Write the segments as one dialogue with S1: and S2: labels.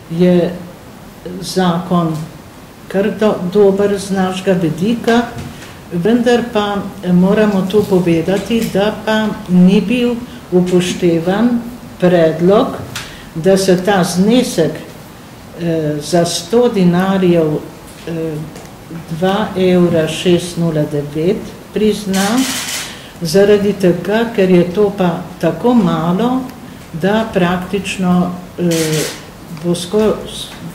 S1: je zakon kar dober z našega vidika, vendar pa moramo tu povedati, da pa ni bil upoštevan predlog, da se ta znesek za 100 dinarjev 2,609 prizna, zaradi tega, ker je to pa tako malo, da praktično bo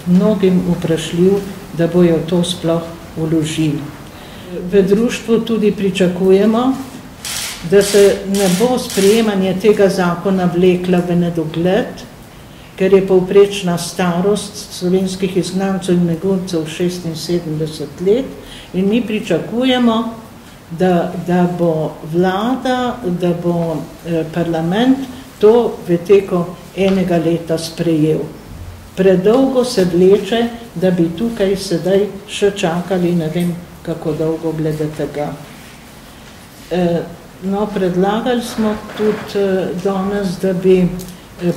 S1: mnogim vprašljiv, da bojo to sploh vložili. V društvu tudi pričakujemo, da se ne bo sprejemanje tega zakona vlekla v nedogled, ker je povprečna starost slovenskih izgnancev in beguncev 76 let in mi pričakujemo, da bo vlada, da bo parlament to v teku enega leta sprejel. Predolgo se vleče, da bi tukaj sedaj še čakali, ne vem, kako dolgo glede tega. No, predlagali smo tudi danes, da bi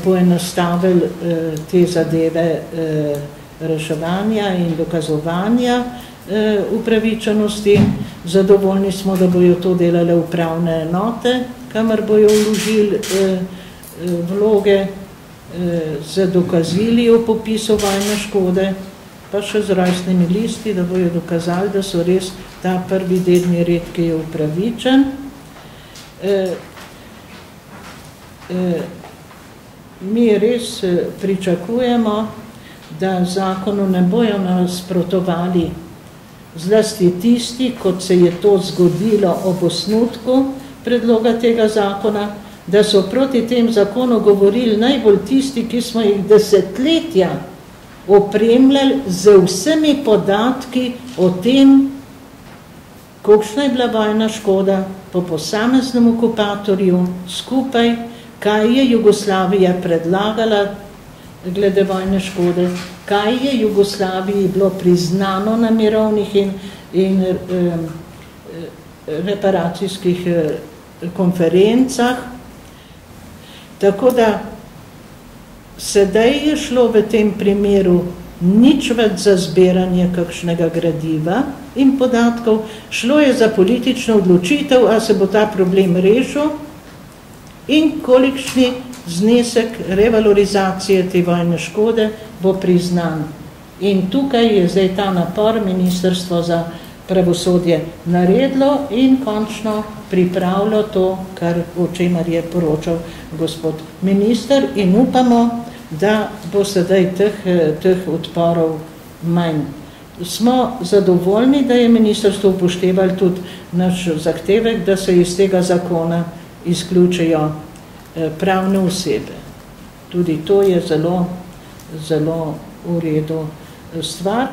S1: poenostavili te zadeve reševanja in dokazovanja upravičenosti. Zadovoljni smo, da bojo to delale upravne enote, kamor bojo vložili vloge z dokazili o popisu vojne škode, pa še z rojstnimi listi, da bojo dokazali, da so res ta prvi delni red, ki je upravičen. Mi res pričakujemo, da zakonu ne bojo nasprotovali zlasti tisti, kot se je to zgodilo ob osnutku predloga tega zakona, da so proti tem zakonu govorili najbolj tisti, ki smo jih desetletja opremljali z vsemi podatki o tem, kolikšna je bila vojna škoda po posameznem okupatorju skupaj, kaj je Jugoslavija predlagala glede vojne škode, kaj je Jugoslaviji bilo priznano na mirovnih in reparacijskih konferencah. Tako da sedaj je šlo v tem primeru nič več za zbiranje kakšnega gradiva in podatkov, šlo je za politično odločitev, a se bo ta problem rešil in kolikšni znesek revalorizacije te vojne škode bo priznan. In tukaj je zdaj ta napor Ministrstvo za pravosodje naredilo in končno pripravilo to, o čemer je poročal gospod minister, in upamo, da bo sedaj teh odporov manj. Smo zadovoljni, da je ministrstvo upoštevalo tudi naš zahtevek, da se iz tega zakona izključijo pravne osebe. Tudi to je zelo v redu stvar.